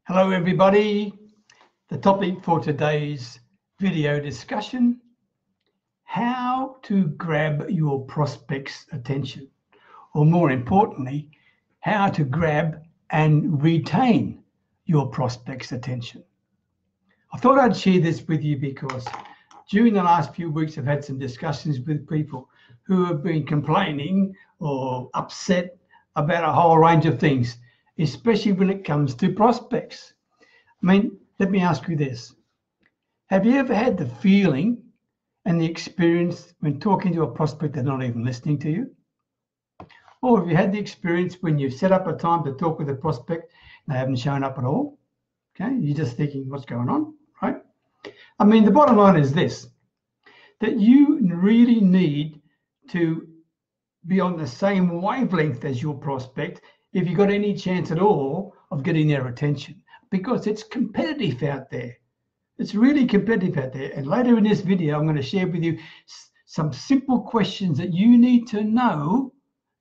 Hello everybody. The topic for today's video discussion, how to grab your prospects' attention, or more importantly, how to grab and retain your prospects' attention. I thought I'd share this with you because during the last few weeks I've had some discussions with people who have been complaining or upset about a whole range of things, especially when it comes to prospects. I mean, let me ask you this. Have you ever had the feeling and the experience when talking to a prospect they're not even listening to you? Or have you had the experience when you set up a time to talk with a prospect and they haven't shown up at all? Okay, you're just thinking, what's going on, right? I mean, the bottom line is this, that you really need to be on the same wavelength as your prospect if you've got any chance at all of getting their attention, because it's competitive out there. It's really competitive out there. And later in this video, I'm going to share with you some simple questions that you need to know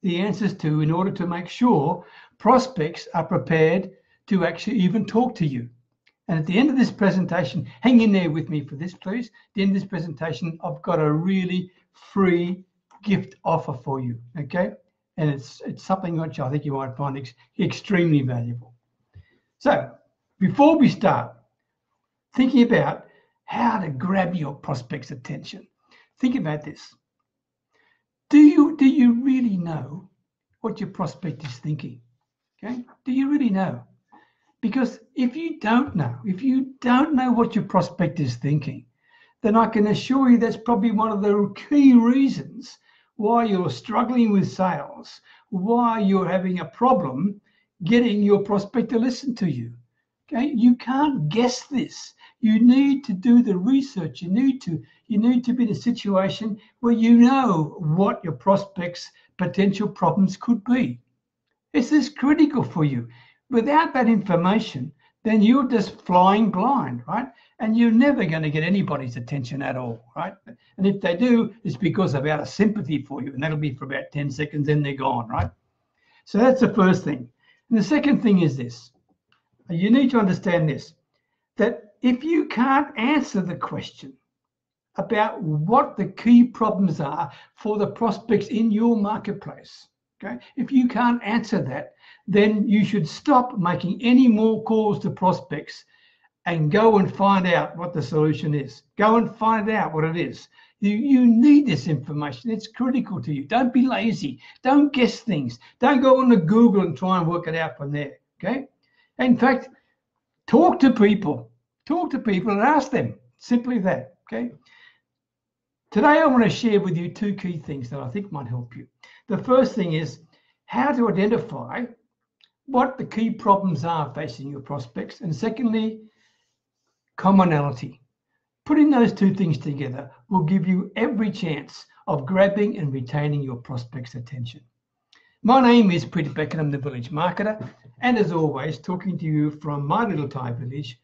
the answers to in order to make sure prospects are prepared to actually even talk to you. And at the end of this presentation, hang in there with me for this, please. At the end of this presentation, I've got a really free gift offer for you, okay? And it's something which I think you might find extremely valuable. So before we start thinking about how to grab your prospect's attention, think about this. Do you really know what your prospect is thinking? Okay? Do you really know? Because if you don't know what your prospect is thinking, then I can assure you that's probably one of the key reasons why you're struggling with sales, why you're having a problem getting your prospect to listen to you. Okay, you can't guess this. You need to do the research. You need to be in a situation where you know what your prospects' potential problems could be. This is critical for you. Without that information, then you're just flying blind, right? And you're never going to get anybody's attention at all, right? And if they do, it's because of out of sympathy for you, and that'll be for about 10 seconds, then they're gone, right? So that's the first thing. And the second thing is this. You need to understand this, that if you can't answer the question about what the key problems are for the prospects in your marketplace, okay, if you can't answer that, then you should stop making any more calls to prospects and go and find out what the solution is. Go and find out what it is. You need this information. It's critical to you. Don't be lazy. Don't guess things. Don't go on to Google and try and work it out from there, okay? In fact, talk to people. Talk to people and ask them. Simply that, okay? Today, I want to share with you two key things that I think might help you. The first thing is how to identify what the key problems are facing your prospects. And secondly, commonality. Putting those two things together will give you every chance of grabbing and retaining your prospects' attention. My name is Peter Beckenham, the village marketer, and as always, talking to you from my little Thai village,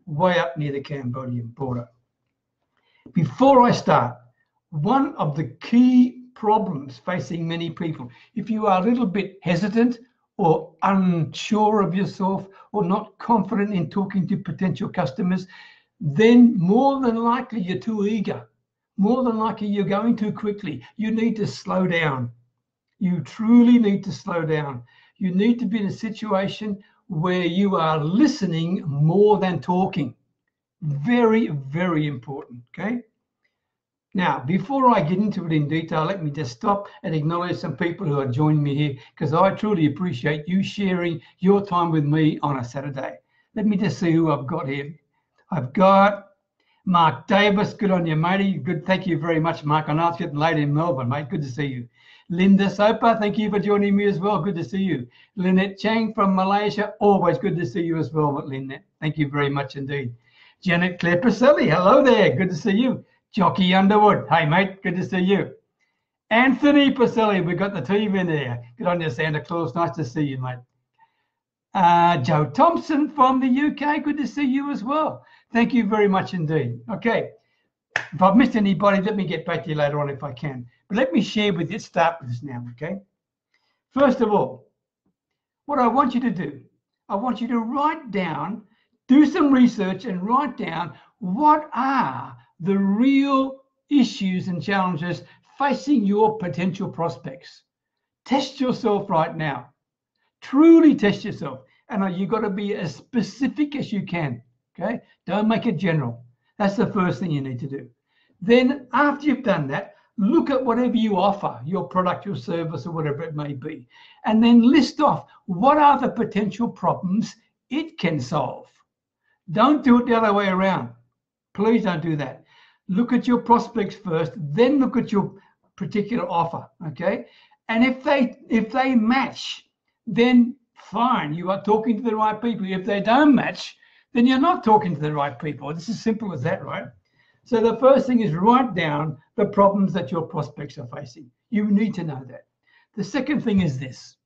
way up near the Cambodian border. Before I start, one of the key problems facing many people, if you are a little bit hesitant or unsure of yourself or not confident in talking to potential customers, then more than likely you're too eager. More than likely you're going too quickly. You need to slow down. You truly need to slow down. You need to be in a situation where you are listening more than talking. Very, very important, okay? Now, before I get into it in detail, let me just stop and acknowledge some people who are joining me here, because I truly appreciate you sharing your time with me on a Saturday. Let me just see who I've got here. I've got Mark Davis. Good on you, matey. Good. Thank you very much, Mark. I know it's getting late in Melbourne, mate. Good to see you. Linda Soper, thank you for joining me as well. Good to see you. Lynette Chang from Malaysia. Always good to see you as well, Lynette. Thank you very much indeed. Janet Claire Pacelli. Hello there. Good to see you. Jockey Underwood. Hey, mate. Good to see you. Anthony Pacelli. We've got the team in there. Good on you, Santa Claus. Nice to see you, mate. Joe Thompson from the UK. Good to see you as well. Thank you very much indeed. Okay. If I've missed anybody, let me get back to you later on if I can. But let me share with you, start with this now, okay? First of all, what I want you to do, I want you to write down, do some research and write down what are the real issues and challenges facing your potential prospects. Test yourself right now. Truly test yourself. And you've got to be as specific as you can. Okay? Don't make it general. That's the first thing you need to do. Then after you've done that, look at whatever you offer, your product, your service, or whatever it may be, and then list off what are the potential problems it can solve. Don't do it the other way around. Please don't do that. Look at your prospects first, then look at your particular offer, okay? And if they match, then fine, you are talking to the right people. If they don't match, then you're not talking to the right people. It's as simple as that, right? So the first thing is write down the problems that your prospects are facing. You need to know that. The second thing is this.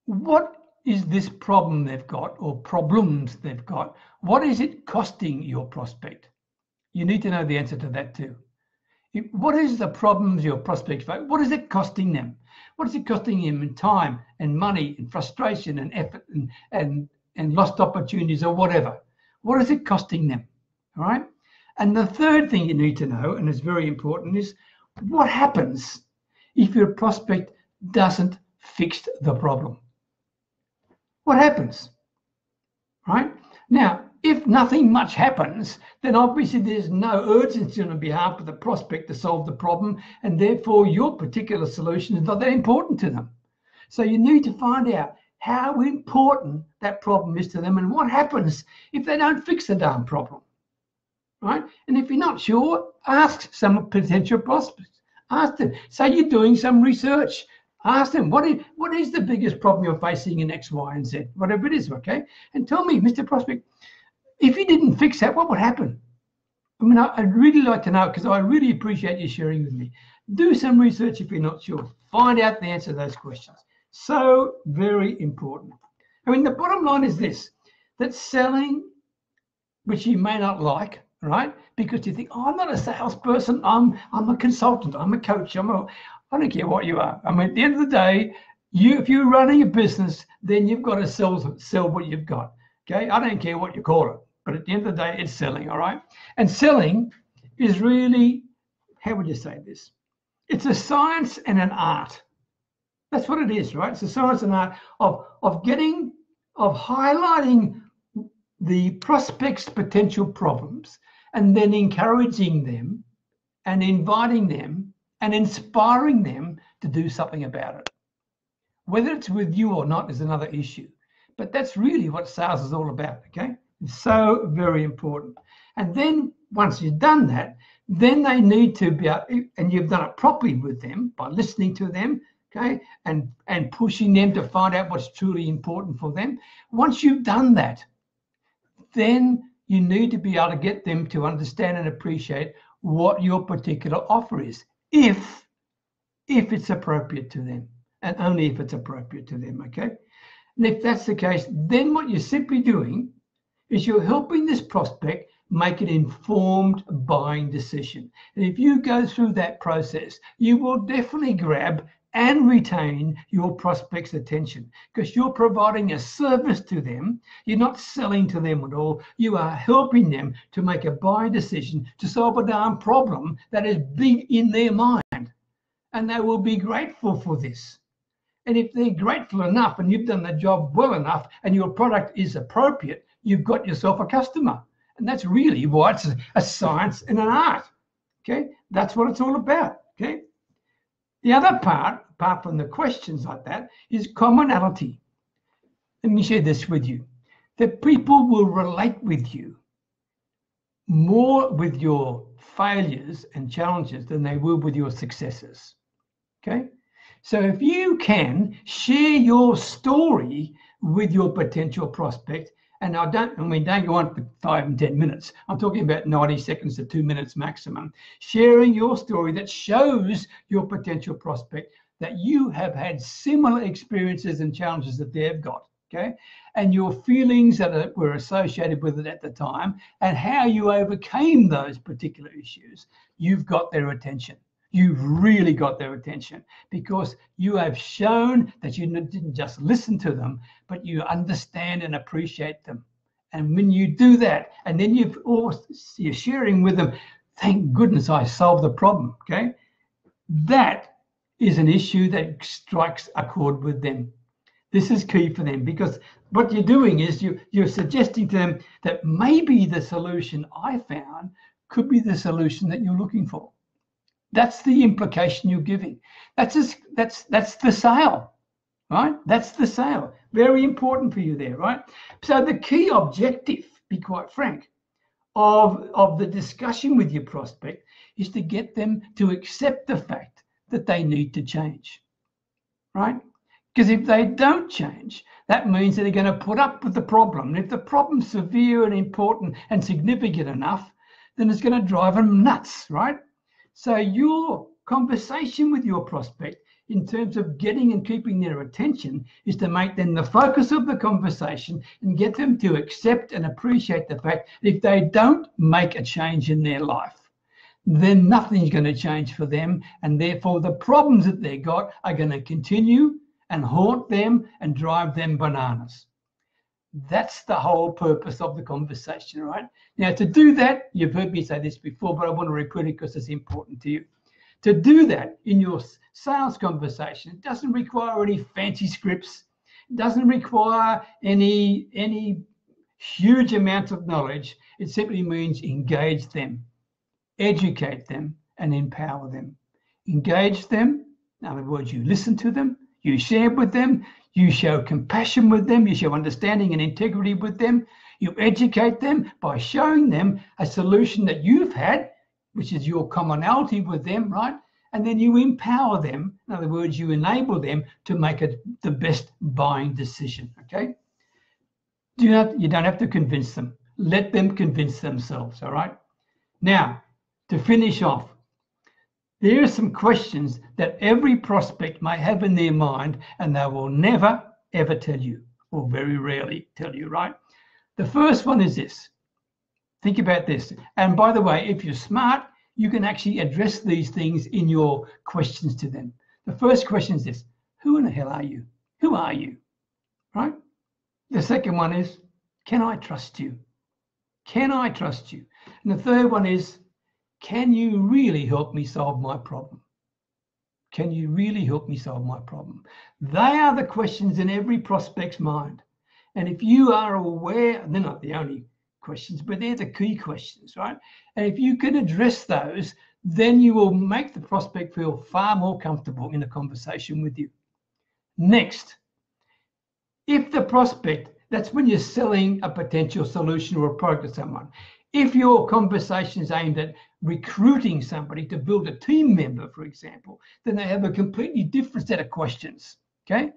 What is this problem they've got, or problems they've got? What is it costing your prospect? You need to know the answer to that too. What is the problems your prospects face? What is it costing them? What is it costing them in time and money and frustration and effort and lost opportunities or whatever? What is it costing them? All right. And the third thing you need to know, and it's very important, is what happens if your prospect doesn't fix the problem? What happens? Right? Now, if nothing much happens, then obviously there's no urgency on behalf of the prospect to solve the problem, and therefore your particular solution is not that important to them. So you need to find out how important that problem is to them and what happens if they don't fix the darn problem. Right? And if you're not sure, ask some potential prospects. Ask them. Say you're doing some research. Ask them, what is the biggest problem you're facing in X, Y, and Z, whatever it is, okay? And tell me, Mr. Prospect, if you didn't fix that, what would happen? I mean, I'd really like to know, because I really appreciate you sharing with me. Do some research if you're not sure. Find out the answer to those questions. So very important. I mean, the bottom line is this, that selling, which you may not like, right? Because you think, oh, I'm not a salesperson. I'm a consultant. I'm a coach. I don't care what you are. I mean, at the end of the day, if you're running a business, then you've got to sell what you've got. Okay? I don't care what you call it, but at the end of the day, it's selling, all right? And selling is really, how would you say this? It's a science and an art. That's what it is, right? It's a science and art of highlighting the prospect's potential problems and then encouraging them and inviting them and inspiring them to do something about it. Whether it's with you or not is another issue, but that's really what sales is all about, okay? It's so very important. And then once you've done that, then they need to be able, and you've done it properly with them by listening to them, okay, and pushing them to find out what's truly important for them. Once you've done that, then you need to be able to get them to understand and appreciate what your particular offer is, if it's appropriate to them, and only if it's appropriate to them, okay? And if that's the case, then what you're simply doing is you're helping this prospect make an informed buying decision. And if you go through that process, you will definitely grab and retain your prospect's attention, because you're providing a service to them. You're not selling to them at all. You are helping them to make a buying decision to solve a darn problem that is big in their mind. And they will be grateful for this. And if they're grateful enough and you've done the job well enough and your product is appropriate, you've got yourself a customer. And that's really why it's a science and an art. Okay, that's what it's all about. Okay. The other part, apart from the questions like that, is commonality. Let me share this with you. That people will relate with you more with your failures and challenges than they will with your successes. Okay? So if you can share your story with your potential prospect, and don't go on for 5 and 10 minutes. I'm talking about 90 seconds to 2 minutes maximum. Sharing your story that shows your potential prospect that you have had similar experiences and challenges that they've got, okay? And your feelings that were associated with it at the time and how you overcame those particular issues, you've got their attention. You've really got their attention because you have shown that you didn't just listen to them, but you understand and appreciate them. And when you do that, and then you're sharing with them, thank goodness I solved the problem, okay? That is an issue that strikes a chord with them. This is key for them because what you're doing is you're suggesting to them that maybe the solution I found could be the solution that you're looking for. That's the implication you're giving. That's the sale, right? That's the sale. Very important for you there, right? So the key objective, be quite frank, of the discussion with your prospect is to get them to accept the fact that they need to change, right? Because if they don't change, that means that they're going to put up with the problem. And if the problem's severe and important and significant enough, then it's going to drive them nuts, right? So your conversation with your prospect in terms of getting and keeping their attention is to make them the focus of the conversation and get them to accept and appreciate the fact that if they don't make a change in their life, then nothing's going to change for them. And therefore, the problems that they got are going to continue and haunt them and drive them bananas. That's the whole purpose of the conversation, right? Now, to do that, you've heard me say this before, but I want to repeat it because it's important to you. To do that in your sales conversation, it doesn't require any fancy scripts. It doesn't require any huge amounts of knowledge. It simply means engage them, educate them, and empower them. Engage them. In other words, you listen to them, you share with them, you show compassion with them, you show understanding and integrity with them, you educate them by showing them a solution that you've had, which is your commonality with them, right? And then you empower them. In other words, you enable them to make the best buying decision, okay? You don't have to convince them. Let them convince themselves, all right? Now, to finish off, there are some questions that every prospect may have in their mind, and they will never, ever tell you, or very rarely tell you, right? The first one is this. Think about this. And by the way, if you're smart, you can actually address these things in your questions to them. The first question is this. Who in the hell are you? Who are you? Right? The second one is, can I trust you? Can I trust you? And the third one is, can you really help me solve my problem? Can you really help me solve my problem? They are the questions in every prospect's mind. And if you are aware, they're not the only questions, but they're the key questions, right? And if you can address those, then you will make the prospect feel far more comfortable in a conversation with you. Next, if the prospect, that's when you're selling a potential solution or a product to someone. If your conversation is aimed at recruiting somebody to build a team member, for example, then they have a completely different set of questions, okay?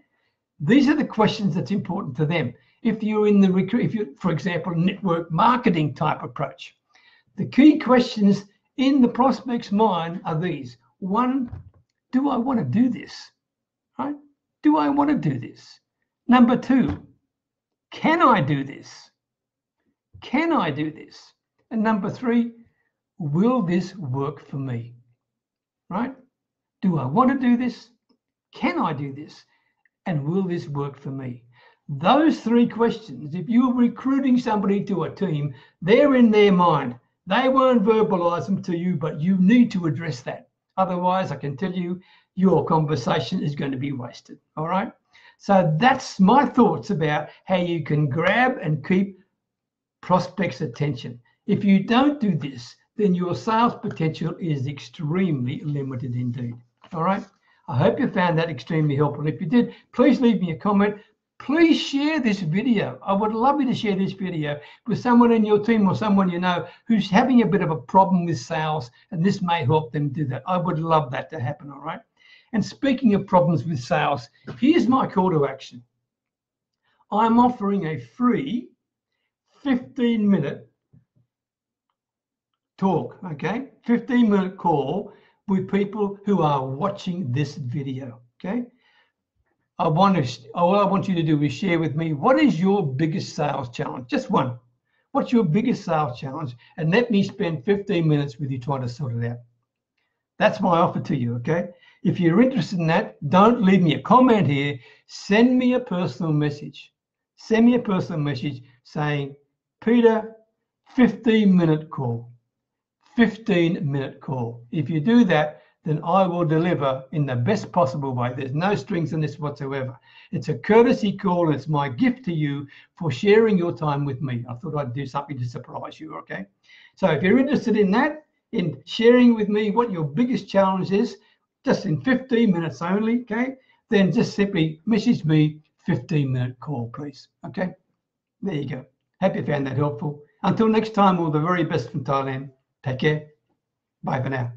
These are the questions that's important to them. If you're in the for example, network marketing type approach, the key questions in the prospect's mind are these. One, do I want to do this? Right? Do I want to do this? Number two, can I do this? Can I do this? And number three, will this work for me? Right? Do I want to do this? Can I do this? And will this work for me? Those three questions, if you're recruiting somebody to a team, they're in their mind. They won't verbalize them to you, but you need to address that. Otherwise, I can tell you, your conversation is going to be wasted. All right? So that's my thoughts about how you can grab and keep prospects' attention. If you don't do this, then your sales potential is extremely limited indeed. All right? I hope you found that extremely helpful. If you did, please leave me a comment. Please share this video. I would love you to share this video with someone in your team or someone you know who's having a bit of a problem with sales, and this may help them do that. I would love that to happen, all right? And speaking of problems with sales, here's my call to action. I'm offering a free 15-minute talk, okay? 15-minute call with people who are watching this video, okay? All I want you to do is share with me, what is your biggest sales challenge? Just one. What's your biggest sales challenge? And let me spend 15 minutes with you trying to sort it out. That's my offer to you, okay? If you're interested in that, don't leave me a comment here. Send me a personal message. Send me a personal message saying, Peter, 15-minute call. 15-minute call. If you do that, then I will deliver in the best possible way. There's no strings in this whatsoever. It's a courtesy call, and it's my gift to you for sharing your time with me. I thought I'd do something to surprise you, okay? So if you're interested in that, in sharing with me what your biggest challenge is, just in 15 minutes only, okay, then just simply message me 15-minute call, please, okay? There you go. Hope you found that helpful. Until next time, all the very best from Thailand. Take care. Bye for now.